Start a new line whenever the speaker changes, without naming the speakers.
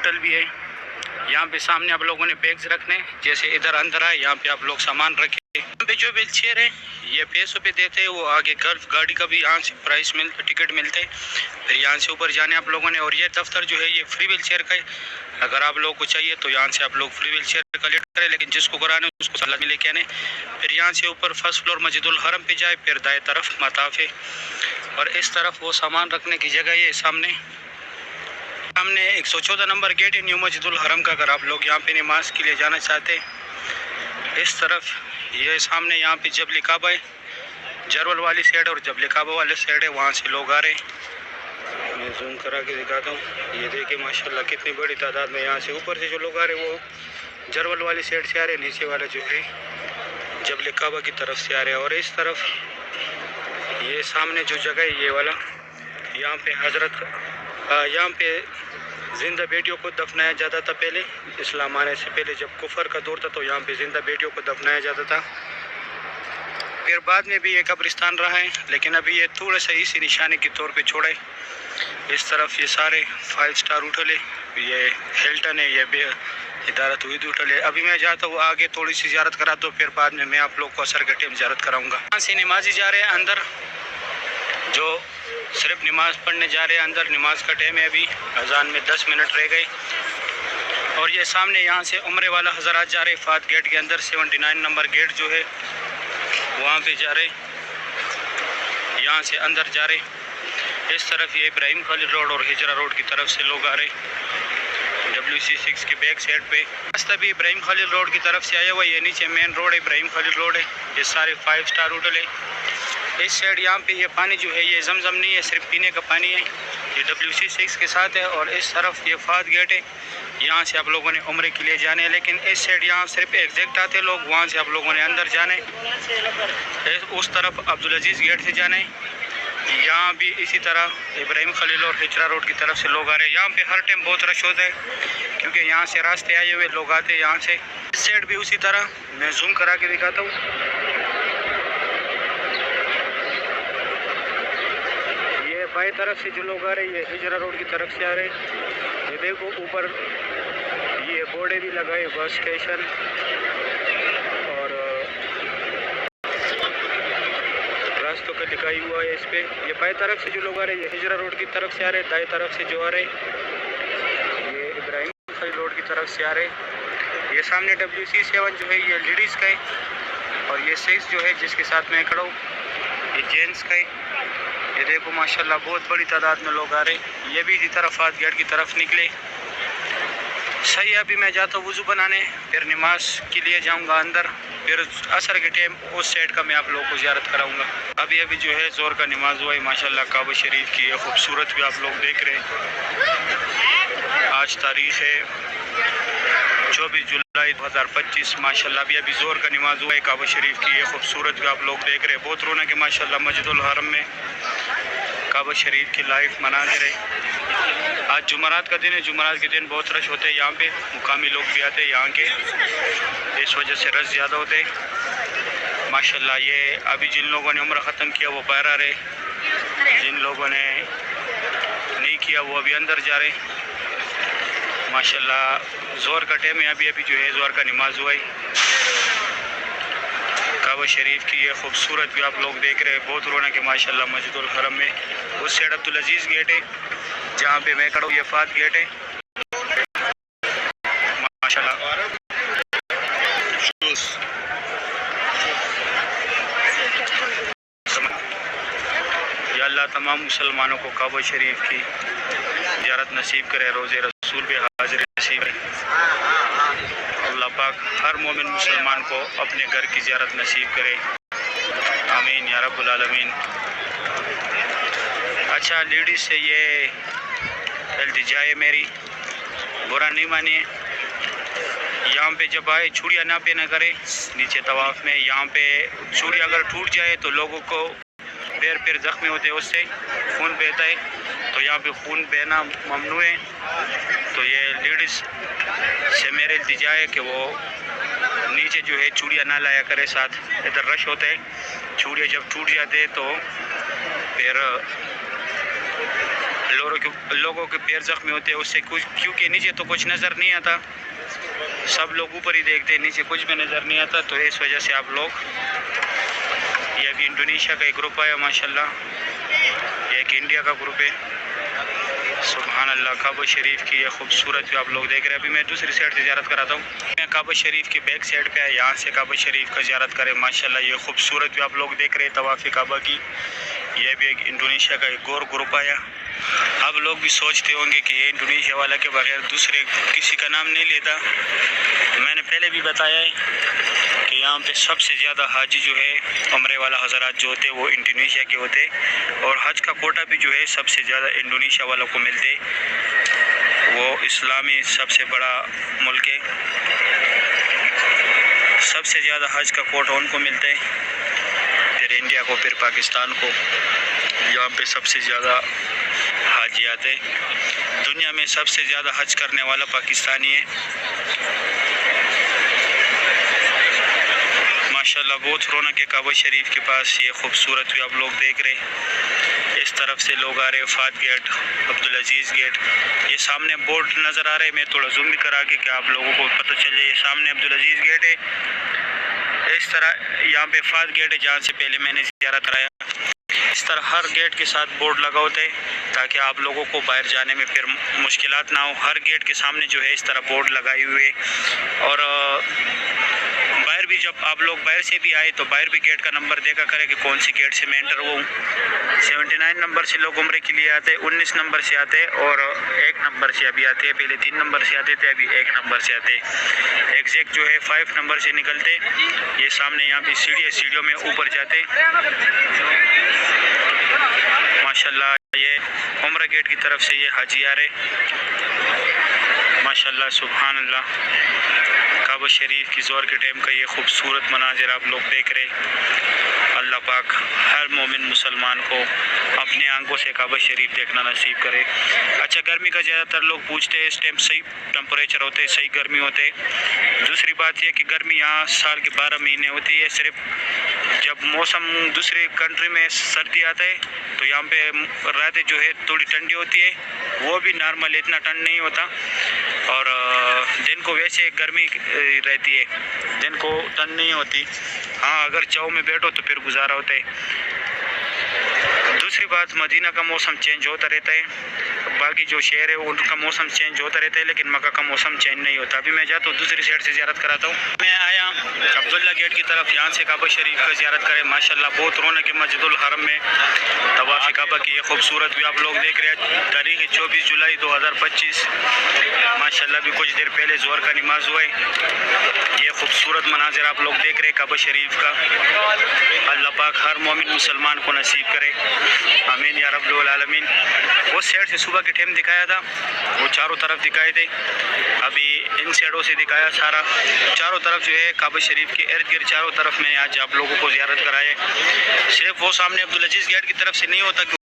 Hotel भी है। यहाँ पे सामने आप लोगों ने बैग्स रखने, जैसे इधर अंदर आए यहाँ पे आप लोग सामान रखें। यहाँ पे जो व्हील चेयर है ये पैसों पे देते हैं, वो आगे गल्फ गाड़ी का भी यहाँ से प्राइस मिलता, टिकट मिलते हैं। फिर यहाँ से ऊपर जाने आप लोगों ने, और ये दफ्तर जो है ये फ्री व्हील चेयर का है। अगर आप लोगों को चाहिए तो यहाँ से आप लोग फ्री व्हील चेयर कलेक्ट करें, लेकिन जिसको कराने उसको सलाह में लेके आने। फिर यहाँ से ऊपर फर्स्ट फ्लोर मस्जिदुल हरम पे जाए, फिर दाएं तरफ मताफ है, और इस तरफ वो सामान रखने की जगह है। सामने 114 नंबर गेट है न्यू मस्जिदुल हरम का। अगर आप लोग यहाँ पे नमाज के लिए जाना चाहते हैं, इस तरफ ये सामने यहाँ पे जबल काबा है, जरवल वाली साइड और जबल काबा वाले साइड है, वहाँ से लोग आ रहे हैं। मैं जूम करा के दिखाता हूँ, ये देखिए माशाल्लाह कितनी बड़ी तादाद में यहाँ से ऊपर से जो लोग आ रहे हैं वो जरवल वाली साइड से आ रहे हैं, नीचे वाले जो है जबल काबा की तरफ से आ रहे हैं। और इस तरफ ये सामने जो जगह है ये वाला, यहाँ पे यहाँ पे जिंदा बेटियों को दफनाया जाता था पहले, इस्लाम आने से पहले जब कुफर का दौर था तो यहाँ पे जिंदा बेटियों को दफनाया जाता था। फिर बाद में भी ये कब्रिस्तान रहा है, लेकिन अभी ये थोड़ा सा इसी निशाने के तौर पे छोड़ा है। इस तरफ ये सारे 5 स्टार होटल है, ये हिल्टन है, ये इदारत हुई होटल है। अभी मैं जाता हूँ आगे थोड़ी सी ज़ियारत करा, तो फिर बाद में मैं आप लोग को असर के टाइम ज़ियारत कराऊँगा। यहाँ से नमाजी जा रहे हैं अंदर, जो सिर्फ नमाज पढ़ने जा रहे हैं अंदर। नमाज का टाइम है, अभी अजान में 10 मिनट रह गए। और ये सामने यहाँ से उम्रे वाला हज़रात जा रहे फात गेट के अंदर, 79 नंबर गेट जो है वहाँ पे जा रहे, यहाँ से अंदर जा रहे। इस तरफ ये इब्राहिम खालिद रोड और हिजरा रोड की तरफ से लोग आ रहे, WC6 के बैक साइड पे। रास्ता भी इब्राहिम खालिद रोड की तरफ से आया हुआ, ये नीचे मेन रोड है, इब्राहिम खालिद रोड है। ये सारे 5 स्टार होटल है। इस साइड यहाँ पे ये पानी जो है ये जमजम नहीं है, सिर्फ पीने का पानी है, ये WC6 के साथ है। और इस तरफ ये फात गेट है, यहाँ से आप लोगों ने उम्रे के लिए जाने हैं, लेकिन इस साइड यहाँ सिर्फ एग्जैक्ट आते लोग, वहाँ से आप लोगों ने अंदर जाने। उस तरफ अब्दुल अजीज़ गेट से जाने, यहाँ भी इसी तरह इब्राहिम खलील और हिजरा रोड की तरफ से लोग आ रहे हैं। यहाँ पे हर टाइम बहुत रश होता है, क्योंकि यहाँ से रास्ते आए हुए लोग आते हैं यहाँ से। इस साइड भी उसी तरह, मैं जूम करा के दिखाता हूँ। बाई तरफ से जो लोग आ रहे हैं ये हिजरा रोड की तरफ से आ रहे हैं। ये देखो ऊपर ये बोर्डे भी लगाए, बस स्टेशन, और रास्तों का लिखाई हुआ है इस पे। ये बाई तरफ से जो लोग आ रहे हैं ये हिजरा रोड की तरफ से आ रहे हैं, दाएं तरफ से जो आ रहे हैं ये इब्राहिम खलील रोड की तरफ से आ रहे हैं। ये सामने WC7 जो है ये लेडीज़ का है, और ये 6 जो है जिसके साथ मैं खड़ा हूँ ये जेंट्स का है। ये देखो माशाल्लाह बहुत बड़ी तादाद में लोग आ रहे हैं। ये भी इसी तरफ फात गेट की तरफ निकले। सही है, अभी मैं जाता हूँ वज़ू बनाने, फिर नमाज के लिए जाऊँगा अंदर, फिर असर के टाइम उस साइड का मैं आप लोगों को ज़ियारत कराऊँगा। अभी जो है ज़ोर का नमाज हुआ है माशाल्लाह। काबा शरीफ की खूबसूरत भी आप लोग देख रहे हैं। आज तारीख़ है 24 जुलाई 2025 माशाल्लाह। अभी ज़ोर का नमाज हुआ है। काबा शरीफ की ये खूबसूरत भी आप लोग देख रहे हैं। बहुत रौनक है माशाल्लाह मस्जिदुल हरम में। काबा शरीफ की लाइव मनाज़िर है। आज जुमरात का दिन है, जुमरात के दिन बहुत रश होते हैं यहाँ पे, मुकामी लोग भी आते हैं यहाँ के, इस वजह से रश ज़्यादा होते हैं माशाल्लाह। ये अभी जिन लोगों ने उम्र ख़त्म किया वो बाहर आ रहे, जिन लोगों ने नहीं किया वो अभी अंदर जा रहे माशाल्लाह। ज़ोर का टाइम है, अभी जो है ज़ोर का नमाज हुआ है। काबा शरीफ की ये खूबसूरत भी आप लोग देख रहे हैं। बहुत रौनक है माशाल्लाह मस्जिदुल हरम में। उस साइड अब्दुल अजीज़ गेट है, जहाँ पे मैं खड़ा हूँ ये फात गेट है माशाल्लाह। या अल्लाह तमाम मुसलमानों को काबा शरीफ की ज़ियारत नसीब करे, रोज़े रसूल पे हाजिर नसीब है। अल्लाह पाक हर मोमिन मुसलमान को अपने घर की ज़ियारत नसीब करे, आमीन या रब्बुल आलमीन। अच्छा, लेडीज़ से ये इल्तिजा है मेरी, बुरा नहीं मानिए। यहाँ पे जब आए चूड़ियाँ ना पहना करें नीचे तवाफ़ में। यहाँ पे चूड़ी अगर टूट जाए तो लोगों को पैर ज़ख्मी होते हैं, उससे खून बहता है, तो यहाँ पे खून बहना ममनू है। तो ये लेडीज़ से मेरे इल्तिजा है कि वो नीचे जो है चूड़ियाँ ना लाया करे साथ। इधर रश होता है, चूड़ियाँ जब टूट जाते हैं तो फिर लोगों के पैर जख्मी होते हैं उससे, कुछ क्योंकि नीचे तो कुछ नज़र नहीं आता, सब लोग ऊपर ही देखते हैं, नीचे कुछ भी नज़र नहीं आता। तो इस वजह से आप लोग, ये भी इंडोनेशिया का एक ग्रुप आया माशाल्लाह, एक इंडिया का ग्रुप है। सुभान अल्लाह, काबा शरीफ की ये खूबसूरत भी आप लोग देख रहे हैं। अभी मैं दूसरी साइड से ज़ियारत कराता हूँ। मैं काबा शरीफ की बैक साइड पे है, यहाँ से काबा शरीफ का ज़ियारत करें। माशाल्लाह ये खूबसूरत भी आप लोग देख रहे हैं तवाफ़ काबा की। ये भी एक इंडोनेशिया का एक और ग्रुप आया। आप लोग भी सोचते होंगे कि ये इंडोनेशिया वाला के बगैर दूसरे किसी का नाम नहीं लेता। मैंने पहले भी बताया है कि यहाँ पे सबसे ज़्यादा हाजी जो है, उम्रे वाला हज़रात जो होते वो इंडोनेशिया के होते, और हज का कोटा भी जो है सबसे ज़्यादा इंडोनेशिया वालों को मिलते। वो इस्लामी सबसे बड़ा मुल्क है, सबसे ज़्यादा हज का कोटा उनको मिलता है, फिर इंडिया को, फिर पाकिस्तान को। यहाँ पे सबसे ज़्यादा हाजी आते। दुनिया में सबसे ज़्यादा हज करने वाला पाकिस्तानी है माशाल्लाह। बहुत रौनक है काबा शरीफ के पास। ये खूबसूरत भी आप लोग देख रहे हैं। इस तरफ से लोग आ रहे हैं, फात गेट, अब्दुल अजीज़ गेट। ये सामने बोर्ड नज़र आ रहे हैं, मैं थोड़ा जूम भी करा के कि आप लोगों को पता चले। ये सामने अब्दुल अजीज़ गेट है। इस तरह यहाँ पे फात गेट है जहाँ से पहले मैंने ज़ियारत कराया। इस तरह हर गेट के साथ बोर्ड लगा होता है ताकि आप लोगों को बाहर जाने में फिर मुश्किलात ना हो। हर गेट के सामने जो है इस तरह बोर्ड लगाए हुए। और बाहर भी जब आप लोग बाहर से भी आए तो बाहर भी गेट का नंबर देखा करें कि कौन सी गेट से मैं एंटर हूँ। 79 नंबर से लोग उम्रे के लिए आते हैं, 19 नंबर से आते हैं, और 1 नंबर से अभी आते हैं। पहले 3 नंबर से आते थे, अभी 1 नंबर से आते हैं। एग्जैक्ट जो है 5 नंबर से निकलते। ये सामने यहाँ पे सीढ़ी है, सीढ़ियों में ऊपर जाते माशाल्लाह। ये उम्रा गेट की तरफ से ये हाजी आ रहे माशाल्लाह। सुभान अल्लाह, काबा शरीफ की ज़ोर के टाइम का ये खूबसूरत मनाजिर आप लोग देख रहे। अल्लाह पाक हर मोमिन मुसलमान को अपने आंखों से काबा शरीफ देखना नसीब करे। अच्छा, गर्मी का ज़्यादातर लोग पूछते हैं, इस टाइम सही टेम्परेचर होते, सही गर्मी होते। दूसरी बात यह कि गर्मी यहाँ साल के 12 महीने होती है। सिर्फ जब मौसम दूसरे कंट्री में सर्दी आता है तो यहाँ पे रातें जो है थोड़ी ठंडी होती है, वो भी नॉर्मल, इतना ठंड नहीं होता। और दिन को वैसे गर्मी रहती है, दिन को ठंड नहीं होती। हाँ, अगर चाव में बैठो तो फिर गुजारा होता है। दूसरी बात, मदीना का मौसम चेंज होता रहता है, बाकी जो शहर है उनका मौसम चेंज होता रहता है, लेकिन मक्का का मौसम चेंज नहीं होता। अभी मैं जाता हूँ दूसरी साइड से ज़ियारत कराता हूँ। मैं आया अब्दुल्ला गेट की तरफ, यहाँ से काबा शरीफ का ज़ियारत करें। माशाल्लाह बहुत रौनक है मस्जिदुल हरम में। तवाफ़ काबा की ये खूबसूरत भी आप लोग देख रहे हैं। तारीख़ 24 जुलाई 2025 माशाल्लाह। भी कुछ देर पहले ज़ोहर का नमाज हुआ है। ये खूबसूरत मनाजिर आप लोग देख रहे हैं काबा शरीफ का। अल्लाह पाक हर मोमिन मुसलमान को नसीब करे, आमीन या रब्बुल आलमीन। वो साइड से सुबह के टाइम दिखाया था, वो चारों तरफ दिखाए थे, अभी इन साइडों से दिखाया सारा। चारों तरफ जो है काबा शरीफ के इर्द गिर्द चारों तरफ मैंने आज आप लोगों को ज़ियारत कराए। सिर्फ वो सामने अब्दुल अजीज़ गेट की तरफ से नहीं होता।